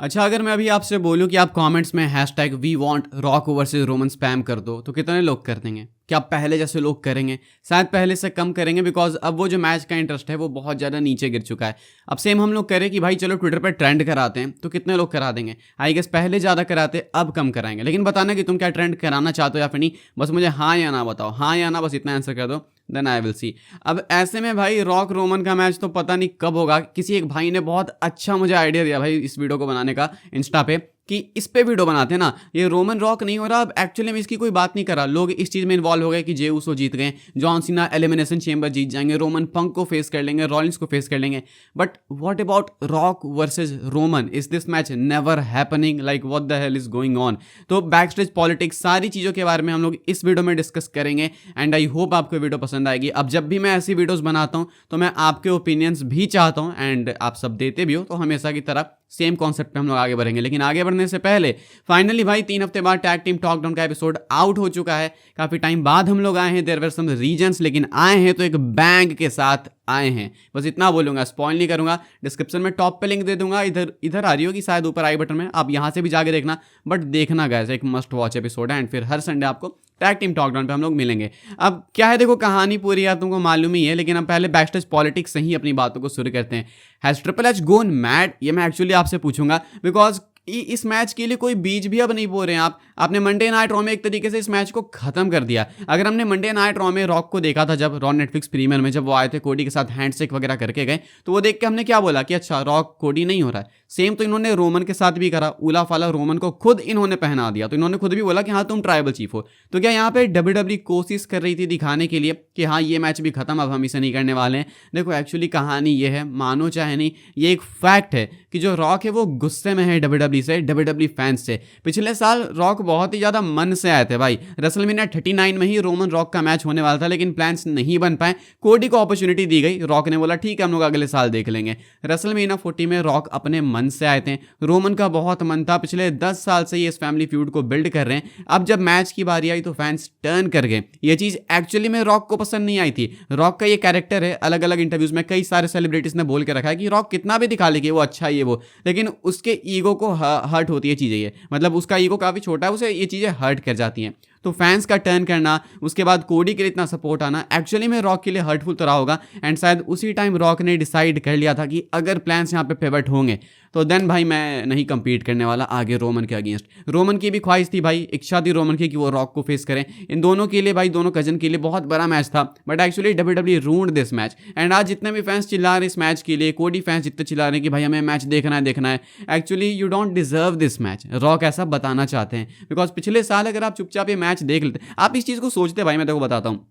अच्छा, अगर मैं अभी आपसे बोलूँ कि आप कमेंट्स में hashtag we want Rock versus Roman spam कर दो, तो कितने लोग कर देंगे? क्या पहले जैसे लोग करेंगे? शायद पहले से कम करेंगे, बिकॉज़ अब वो जो मैच का इंटरेस्ट है वो बहुत ज़्यादा नीचे गिर चुका है। अब सेम हम लोग करें कि भाई चलो ट्विटर पे ट्रेंड कराते हैं, तो कितने लोग करा देंगे? आई गेस पहले ज़्यादा कराते, अब कम कराएँगे। लेकिन बताना कि तुम क्या ट्रेंड कराना चाहते हो या फिर नहीं, बस मुझे हाँ या ना बताओ। हाँ या ना, बस इतना आंसर कर दो, देन आई विल सी। अब ऐसे में भाई रॉक रोमन का मैच तो पता नहीं कब होगा। किसी एक भाई ने बहुत अच्छा मुझे आइडिया दिया भाई इस वीडियो को बनाने का इंस्टा पे, कि इस पे वीडियो बनाते हैं ना, ये रोमन रॉक नहीं हो रहा। अब एक्चुअली में इसकी कोई बात नहीं कर रहा, लोग इस चीज़ में इन्वॉल्व हो गए कि जे उसो जीत गए, जॉन सीना एलिमिनेशन चेंबर जीत जाएंगे, रोमन पंक को फेस कर लेंगे, रॉलिंस को फेस कर लेंगे। But what about rock versus Roman? Is this match never happening? Like what the hell is going on? तो बैक स्टेज पॉलिटिक्स, सारी चीज़ों के बारे में हम लोग इस वीडियो में डिस्कस करेंगे, एंड आई होप आपको वीडियो पसंद आएगी। अब जब भी मैं ऐसी वीडियोज़ बनाता हूँ तो मैं आपके ओपिनियंस भी चाहता हूँ, एंड आप सब देते भी हो, तो हमेशा की तरह सेम कॉन्सेप्ट पे हम लोग आगे बढ़ेंगे। लेकिन आगे बढ़ने से पहले फाइनली भाई 3 हफ्ते बाद टैग टीम टॉक डाउन का एपिसोड आउट हो चुका है। काफ़ी टाइम बाद हम लोग आए हैं, देयर वर सम रीजंस, लेकिन आए हैं तो एक बैंग के साथ आए हैं। बस इतना बोलूंगा, स्पॉइल नहीं करूंगा। डिस्क्रिप्शन में टॉप पे लिंक दे दूंगा, इधर इधर आ रही होगी शायद ऊपर आई बटन में, आप यहां से भी जाके देखना। बट देखना गाइस, एक मस्ट वॉच एपिसोड है, एंड फिर हर संडे आपको टैग टीम टॉक डाउन पे हम लोग मिलेंगे। अब क्या है, देखो कहानी पूरी यार तुमको मालूम ही है, लेकिन हम पहले बैकस्टेज पॉलिटिक्स से ही अपनी बातों को शुरू करते हैं। Has triple H gone mad? ये मैं एक्चुअली आपसे पूछूंगा, बिकॉज इस मैच के लिए कोई बीज भी अब नहीं बो रहे हैं आप। आपने मंडे नाइट रॉ में एक तरीके से इस मैच को खत्म कर दिया। अगर हमने मंडे नाइट रॉ में रॉक को देखा था, जब रॉ नेटफ्लिक्स प्रीमियर में जब वो आए थे, कोडी के साथ हैंडशेक वगैरह करके गए, तो वो देख के हमने क्या बोला कि अच्छा रॉक कोडी नहीं हो रहा है। सेम तो इन्होंने रोमन के साथ भी करा, उला फाला रोमन को खुद इन्होंने पहना दिया, तो इन्होंने खुद भी बोला कि हाँ तुम ट्राइबल चीफ हो। तो क्या यहाँ पे डब्ल्यूडब्ल्यू कोशिश कर रही थी दिखाने के लिए कि हाँ ये मैच भी खत्म, अब हम इसे नहीं करने वाले हैं? देखो एक्चुअली कहानी ये है, मानो चाहे नहीं, ये एक फैक्ट है कि जो रॉक है वो गुस्से में है डब्ल्यूडब्ल्यू से, डब्ल्यूडब्ल्यू फैंस से। पिछले साल रॉक बहुत ही ज़्यादा मन से आए थे भाई। रेसलमेनिया 39 में ही रोमन रॉक का मैच होने वाला था, लेकिन प्लान्स नहीं बन पाए। कोडी को अपॉर्चुनिटी दी गई, रॉक ने बोला ठीक है हम लोग अगले साल देख लेंगे। रेसलमेनिया 40 में रॉक अपने मन से आए थे, रोमन का बहुत मन था। पिछले 10 साल से ये इस फैमिली फ्यूड को बिल्ड कर रहे हैं। अब जब मैच की बारी आई तो फैंस टर्न कर गए। ये चीज़ एक्चुअली में रॉक को पसंद नहीं आई थी। रॉक का ये कैरेक्टर है, अलग अलग इंटरव्यूज में कई सारे सेलिब्रिटीज ने बोल के रखा है कि रॉक कितना भी दिखा ले कि वो अच्छा है ये वो, लेकिन उसके ईगो को हर्ट होती है चीज़ें। ये मतलब उसका ईगो काफ़ी छोटा है, उसे ये चीज़ें हर्ट कर जाती हैं। तो फैंस का टर्न करना, उसके बाद कोडी के लिए इतना सपोर्ट आना एक्चुअली में रॉक के लिए हर्टफुल तो रहा होगा। एंड शायद उसी टाइम रॉक ने डिसाइड कर लिया था कि अगर प्लान्स यहाँ पे पिवट होंगे तो देन भाई मैं नहीं कंपीट करने वाला आगे रोमन के अगेंस्ट। रोमन की भी ख्वाहिश थी भाई, इच्छा थी रोमन की कि वो रॉक को फेस करें। इन दोनों के लिए भाई, दोनों कजन के लिए बहुत बड़ा मैच था, but actually WWE ruined this match. And आज जितने भी फैंस चिल्ला रहे हैं इस मैच के लिए, कोडी फैंस जितने चिल्ला रहे हैं कि भाई हमें मैच देखना है देखना है, actually you don't deserve this match. Rock ऐसा बताना चाहते हैं, बिकॉज पिछले साल अगर आप चुपचाप ये मैच देख लेते, आप इस चीज़ को सोचते भाई, मैं देखो बताता हूँ।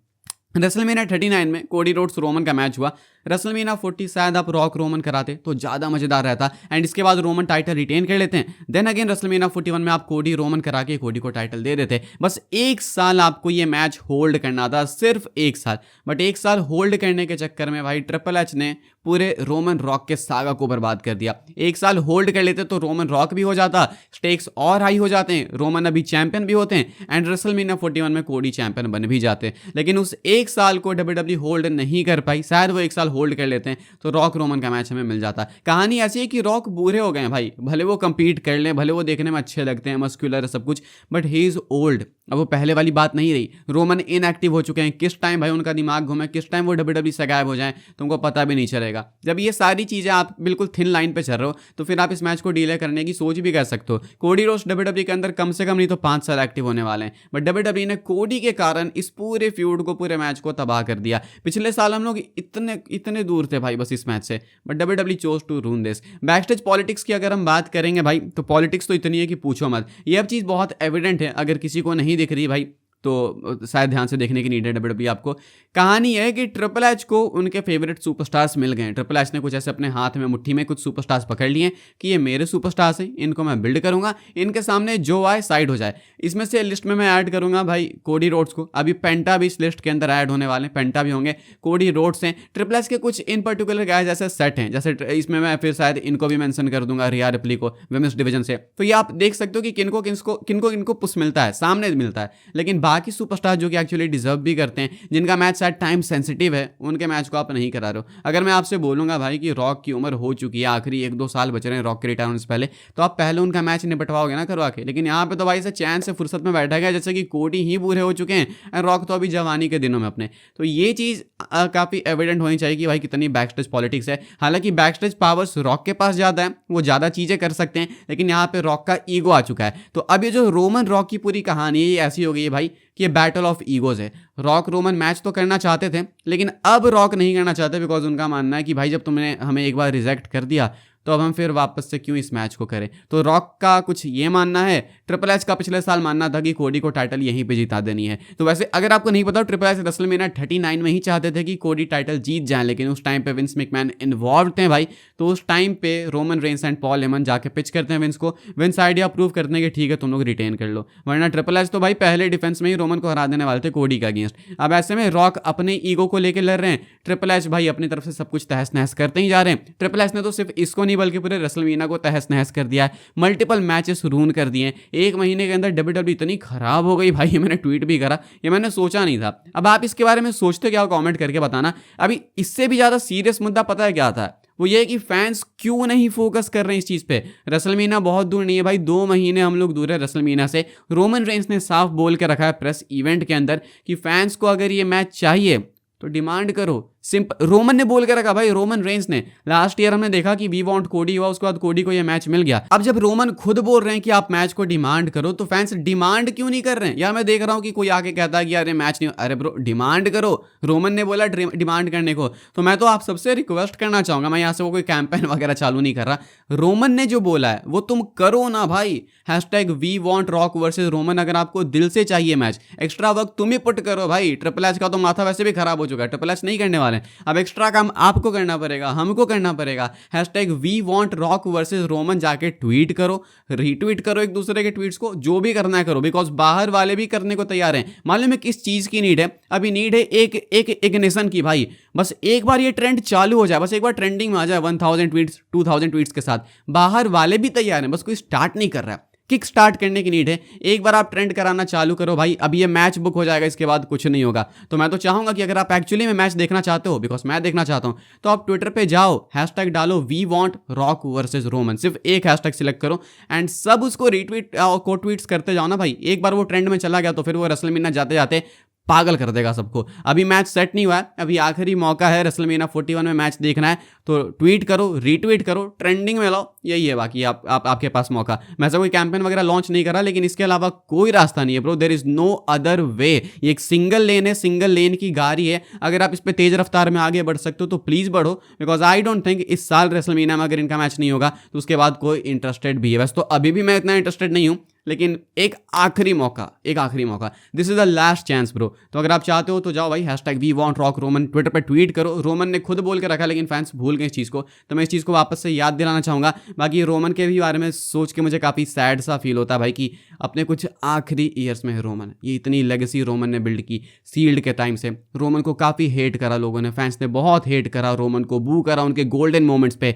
रेसलमेनिया 39 में कोडी रोड्स रोमन का मैच हुआ। रेसलमेनिया 40 शायद आप रॉक रोमन कराते तो ज़्यादा मजेदार रहता, एंड इसके बाद रोमन टाइटल रिटेन कर लेते हैं। देन अगेन रेसलमेनिया 41 में आप कोडी रोमन करा के कोडी को टाइटल दे देते। बस एक साल आपको ये मैच होल्ड करना था, सिर्फ एक साल। बट एक साल होल्ड करने के चक्कर में भाई ट्रिपल एच ने पूरे रोमन रॉक के सागा को बर्बाद कर दिया। एक साल होल्ड कर लेते तो रोमन रॉक भी हो जाता, स्टेक्स और हाई हो जाते हैं, रोमन अभी चैंपियन भी होते हैं, एंड रेसलमेनिया 41 में कोडी चैंपियन बन भी जाते। लेकिन उस एक साल को डब्ल्यूडब्ल्यू होल्ड नहीं कर पाई। शायद वो एक साल होल्ड कर लेते हैं तो रॉक रोमन का मैच हमें मिल जाता। कहानी ऐसी है कि रॉक बूढ़े हो गए हैं भाई, भले वो कंपीट कर लें, भले वो देखने में अच्छे लगते हैं, मस्कुलर सब कुछ, बट ही इज ओल्ड। अब वो पहले वाली बात नहीं रही। रोमन इनएक्टिव हो चुके हैं, किस टाइम भाई उनका दिमाग घूमे, किस टाइम वो डब्ल्यूडब्ल्यू से गायब हो जाए तुमको पता भी नहीं चलेगा। जब ये सारी चीज़ें आप बिल्कुल थिन लाइन पे चल रहे हो तो फिर आप इस मैच को डीले करने की सोच भी कर सकते हो। कोडी रोड्स डब्ल्यूडब्ल्यू के अंदर कम से कम नहीं तो 5 साल एक्टिव होने वाले हैं, बट डब्ल्यूडब्ल्यू ने कोडी के कारण इस पूरे फ्यूड को, पूरे मैच को तबाह कर दिया। पिछले साल हम लोग इतने इतने दूर थे भाई बस इस मैच से, but WWE chose to ruin this. Backstage politics की अगर हम बात करेंगे भाई, तो पॉलिटिक्स तो इतनी है कि पूछो मत। ये अब चीज़ बहुत एविडेंट है, अगर किसी को नहीं दिख रही भाई तो शायद ध्यान से देखने की नीड है डब्ल्यूडब्ल्यू आपको। कहानी है कि ट्रिपल एच को उनके फेवरेट सुपरस्टार्स मिल गए हैं। ट्रिपल एच ने कुछ ऐसे अपने हाथ में, मुट्ठी में कुछ सुपरस्टार्स पकड़ लिए कि ये मेरे सुपरस्टार्स हैं, इनको मैं बिल्ड करूंगा, इनके सामने जो आए साइड हो जाए। इसमें से लिस्ट में मैं ऐड करूंगा भाई कोडी रोड्स को। अभी पेंटा भी इस लिस्ट के अंदर ऐड होने वाले हैं, पेंटा भी होंगे, कोडी रोड्स हैं। ट्रिपल एच के कुछ इन पर्टिकुलर गाय जैसे सेट हैं, जैसे इसमें मैं फिर शायद इनको भी मेंशन कर दूंगा, रिया रिप्ली को विमेंस डिवीजन से। तो ये आप देख सकते हो कि किनको किनको किनको किनको पुश मिलता है, सामने मिलता है, लेकिन बाकी सुपरस्टार जो कि एक्चुअली डिजर्व भी करते हैं, जिनका मैच शायद टाइम सेंसिटिव है, उनके मैच को आप नहीं करा रहे हो। अगर मैं आपसे बोलूंगा भाई कि रॉक की उम्र हो चुकी है, आखिरी 1-2 साल बच रहे हैं रॉक के रिटायर होने से पहले, तो आप पहले उनका मैच निपटवाओगे ना करवा के। लेकिन यहाँ पे तो भाई से चैन से फुर्सत में बैठा गया, जैसे कि कोडी ही बूढ़े हो चुके हैं एंड रॉक तो अभी जवानी के दिनों में अपने। तो ये चीज़ काफ़ी एविडेंट होनी चाहिए कि भाई कितनी बैकस्टेज पॉलिटिक्स है। हालांकि बैकस्टेज पावर्स रॉक के पास ज़्यादा है, वो ज़्यादा चीज़ें कर सकते हैं, लेकिन यहाँ पे रॉक का ईगो आ चुका है। तो अब ये जो रोमन रॉक की पूरी कहानी है ये ऐसी हो गई है भाई कि ये बैटल ऑफ ईगोज है। रॉक रोमन मैच तो करना चाहते थे, लेकिन अब रॉक नहीं करना चाहते, बिकॉज उनका मानना है कि भाई जब तुमने हमें एक बार रिजेक्ट कर दिया तो अब हम फिर वापस से क्यों इस मैच को करें। तो रॉक का कुछ ये मानना है, ट्रिपल एच का पिछले साल मानना था कि कोडी को टाइटल यहीं पे जिता देनी है। तो वैसे अगर आपको नहीं पता, ट्रिपल एच रेसलमेनिया 39 में ही चाहते थे कि कोडी टाइटल जीत जाए, लेकिन उस टाइम पे विंस मैकमैन इन्वॉल्व थे भाई। तो उस टाइम पे Roman Reigns and Paul Heyman जाके पिच करते हैं विंस को, विंस आइडिया अप्रूव करने के ठीक है तुम लोग रिटेन कर लो, वरना ट्रिपल एच तो भाई पहले डिफेंस में ही रोमन को हरा देने वाले थे कोडी का अगेंस्ट। अब ऐसे में रॉक अपने ईगो को लेकर लड़ रहे हैं, ट्रिपल एच भाई अपनी तरफ से सब कुछ तहस नहस करते ही जा रहे हैं। ट्रिपल एच ने तो सिर्फ इसको नहीं बल्कि पूरे रेसलमेनिया को तहस नहस कर दिया है, मल्टीपल मैचेस रून कर दिए। एक महीने के अंदर डब्ल्यूडब्ल्यू इतनी खराब हो गई भाई, ये मैंने ट्वीट भी करा, ये मैंने सोचा नहीं था। अब आप इसके बारे में सोचते क्या हो, कमेंट करके बताना। अभी इससे भी ज्यादा सीरियस मुद्दा पता है क्या था, वो ये है कि फैंस क्यों नहीं फोकस कर रहे हैं इस चीज पे। रेसलमेनिया बहुत दूर नहीं है भाई, 2 महीने हम लोग दूर है रेसलमेनिया से। रोमन रेंस ने साफ बोल के रखा है प्रेस इवेंट के अंदर कि फैंस को अगर ये मैच चाहिए तो डिमांड करो। सिंपल, रोमन ने बोल के रखा भाई, रोमन रेंस ने। लास्ट ईयर हमने देखा कि वी वांट कोडी हुआ, उसके बाद कोडी को ये मैच मिल गया। अब जब रोमन खुद बोल रहे हैं कि आप मैच को डिमांड करो, तो फैंस डिमांड क्यों नहीं कर रहे हैं? या मैं देख रहा हूं कि कोई आके कहता है कि अरे मैच नहीं, अरे ब्रो डिमांड करो। रोमन ने बोला डिमांड करने को, तो मैं तो आप सबसे रिक्वेस्ट करना चाहूंगा, मैं यहाँ से वो कोई कैंपेन वगैरह चालू नहीं कर रहा, रोमन ने जो बोला है वो तुम करो ना भाई। Hashtag we want Rock versus Roman, अगर आपको दिल से चाहिए मैच, एक्स्ट्रा वक्त तुम ही पुट करो भाई। ट्रिपल एच का तो माथा वैसे भी खराब हो चुका है, ट्रिपल एच नहीं करने वाले, अब एक्स्ट्रा काम आपको करना पड़ेगा, हमको करना पड़ेगा। Hashtag we want Rock versus Roman जाके ट्वीट करो, रीट्वीट करो एक दूसरे के ट्वीट्स को, जो भी करना है करो, बिकॉज बाहर वाले भी करने को तैयार हैं। मालूम है किस चीज की नीड है? अभी नीड है एक इग्निशन की भाई। बस एक बार ये ट्रेंड चालू हो जाए, बस एक बार ट्रेंडिंग में आ जाए 1000 ट्वीट्स 2000 ट्वीट्स के साथ, बाहर वाले भी तैयार हैं, बस कोई स्टार्ट नहीं कर रहा है। किक स्टार्ट करने की नीड है। एक बार आप ट्रेंड कराना चालू करो भाई, अब ये मैच बुक हो जाएगा, इसके बाद कुछ नहीं होगा। तो मैं तो चाहूंगा कि अगर आप एक्चुअली में मैच देखना चाहते हो, बिकॉज मैं देखना चाहता हूं, तो आप ट्विटर पे जाओ, हैशटैग डालो we want Rock versus Roman, सिर्फ एक हैशटैग सिलेक्ट करो एंड सब उसको रीट्वीट को ट्वीट्स करते जाओ ना भाई। एक बार वो ट्रेंड में चला गया तो फिर वो रेसलमेनिया जाते जाते पागल कर देगा सबको। अभी मैच सेट नहीं हुआ है, अभी आखिरी मौका है रेसलमेनिया 41 में मैच देखना है, तो ट्वीट करो, रीट्वीट करो, ट्रेंडिंग में लाओ, यही है। बाकी आपके पास मौका। मैं ऐसा कोई कैंपेन वगैरह लॉन्च नहीं करा, लेकिन इसके अलावा कोई रास्ता नहीं है bro, there is no other way. ये एक सिंगल लेन है, सिंगल लेन की गाड़ी है। अगर आप इस पर तेज रफ्तार में आगे बढ़ सकते हो तो प्लीज बढ़ो, बिकॉज आई डोंट थिंक इस साल रेसलमेनिया में अगर इनका मैच नहीं होगा तो उसके बाद कोई इंटरेस्टेड भी है। वैसे तो अभी भी मैं इतना इंटरेस्टेड नहीं हूं, लेकिन एक आखिरी मौका, this is the last chance bro. तो अगर आप चाहते हो तो जाओ भाई, hashtag we want Rock Roman Twitter पे ट्वीट करो। रोमन ने खुद बोल के रखा, लेकिन फैंस भूल गए इस चीज़ को, तो मैं इस चीज़ को वापस से याद दिलाना चाहूँगा। बाकी रोमन के भी बारे में सोच के मुझे काफ़ी सैड सा फील होता है भाई कि अपने कुछ आखिरी ईयर्स में है रोमन, ये इतनी लेगेसी रोमन ने बिल्ड की सील्ड के टाइम से। रोमन को काफ़ी हेट करा लोगों ने, फैंस ने बहुत हेट करा रोमन को, बू करा उनके गोल्डन मोमेंट्स पे।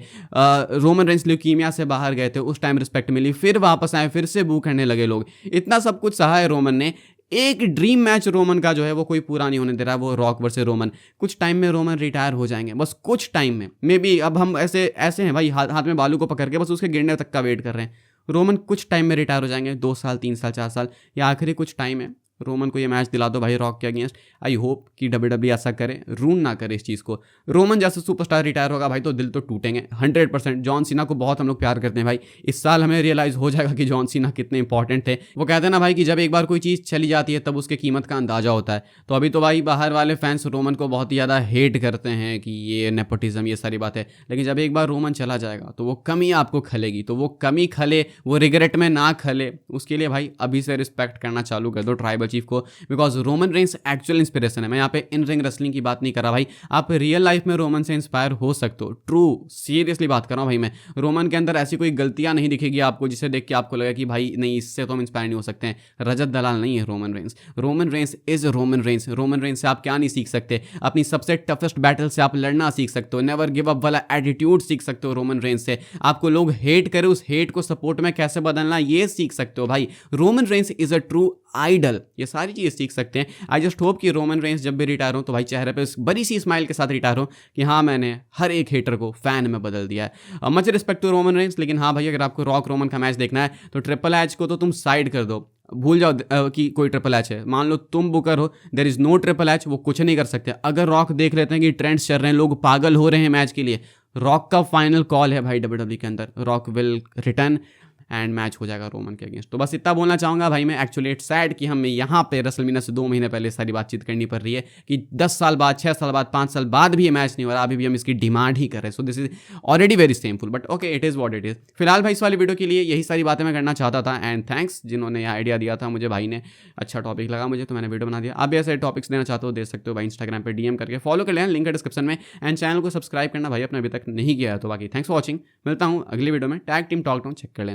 रोमन रेंस ल्यूकीमिया से बाहर गए थे, उस टाइम रिस्पेक्ट मिली, फिर वापस आए, फिर से बू करने लगे लोग। इतना सब कुछ सहा है रोमन ने। एक ड्रीम मैच रोमन का जो है वो कोई पूरा नहीं होने दे रहा, वो रॉक वर्सेस रोमन। कुछ टाइम में रोमन रिटायर हो जाएंगे, बस कुछ टाइम में, मे बी। अब हम ऐसे हैं भाई, हाथ में बालू को पकड़ के बस उसके गिरने तक का वेट कर रहे हैं। रोमन कुछ टाइम में रिटायर हो जाएंगे, 2 साल 3 साल 4 साल, या आखिरी कुछ टाइम है। रोमन को ये मैच दिला दो भाई रॉक के अगेंस्ट। आई होप कि डब्ल्यूडब्ल्यू ऐसा करे, रून ना करे इस चीज़ को। रोमन जैसे सुपरस्टार रिटायर होगा भाई तो दिल तो टूटेंगे 100%। जॉन सीना को बहुत हम लोग प्यार करते हैं भाई, इस साल हमें रियलाइज हो जाएगा कि जॉन सीना कितने इंपॉर्टेंट थे। वो कहते हैं ना भाई कि जब एक बार कोई चीज़ चली जाती है तब उसके कीमत का अंदाजा होता है। तो अभी तो भाई बाहर वाले फैंस रोमन को बहुत ही ज़्यादा हेट करते हैं कि ये नेपोटिज्म, ये सारी बात है, लेकिन जब एक बार रोमन चला जाएगा तो वो कमी आपको खलेगी, तो वो कमी खले, वो रिग्रेट में ना खले, उसके लिए भाई अभी से रिस्पेक्ट करना चालू कर दो ट्राइबल चीफ को, because Roman Reigns actual inspiration है। मैं यहाँ पे इन रिंग रेसलिंग की बात नहीं कर रहा भाई, आप रियल लाइफ में रोमन से इंस्पायर हो सकते हो। ट्रू सीरियसली बात कर रहा हूँ भाई मैं। रोमन के अंदर ऐसी कोई गलतियां नहीं दिखेगी आपको जिसे देख के आपको लगे कि भाई नहीं, इससे तो हम इंस्पायर नहीं हो सकते हैं। रजत दलाल नहीं है Roman Reigns. Roman Reigns is Roman Reigns. Roman Reigns से आप क्या नहीं सीख सकते? अपनी सबसे टफेस्ट बैटल से आप लड़ना सीख सकते हो, नेवर गिव अप वाला एटीट्यूड सीख सकते हो रोमन रेंस से। आपको लोग हेट करे, उस हेट को सपोर्ट में कैसे बदलना, ये सीख सकते हो भाई। Roman Reigns is a true idol, ये सारी चीज़ सीख सकते हैं। आई जस्ट होप कि रोमन रेंस जब भी रिटायर हो तो भाई चेहरे पे उस बड़ी सी स्माइल के साथ रिटायर हो कि हाँ मैंने हर एक हेटर को फैन में बदल दिया है। Much respect to Roman Reigns, लेकिन हाँ भाई अगर आपको रॉक रोमन का मैच देखना है तो ट्रिपल एच को तो तुम साइड कर दो, भूल जाओ कि कोई ट्रिपल एच है। मान लो तुम बुकर हो, there is no triple H, वो कुछ नहीं कर सकते। अगर रॉक देख लेते हैं कि ट्रेंड्स चल रहे हैं, लोग पागल हो रहे हैं मैच के लिए, रॉक का फाइनल कॉल है भाई डब्ल्यूडब्ल्यू के अंदर, rock will return and match हो जाएगा रोमन के अगेंस्ट। तो बस इतना बोलना चाहूँगा भाई मैं। एक्चुअली इट्स सैड कि हमें यहाँ पे रेसलमेनिया से 2 महीने पहले सारी बातचीत करनी पड़ रही है कि 10 साल बाद, 6 साल बाद, 5 साल बाद भी ये मैच नहीं हो रहा, अभी भी हम इसकी डिमांड ही कर रहे हैं। So this is already very shameful, but okay it is what it is. फिलहाल भाई इस वाली वीडियो के लिए यही सारी बातें मैं करना चाहता था एंड थैंक्स जिन्होंने ये आइडिया दिया था मुझे, भाई ने अच्छा टॉपिक लगा मुझे तो मैंने वीडियो बना दिया। आप भी ऐसे टॉपिक्स देना चाहते हो दे सकते हो भाई, इंस्टाग्राम पर DM करके फॉलो कर लेना, लिंक है डिस्क्रिप्शन में। एंड चैनल को सब्सक्राइब करना भाई अपने अभी तक नहीं किया है तो। बाकी थैंक्स फॉर वॉचिंग, मिलता हूँ अगली वीडियो में। Tag team talk down check कर लेना।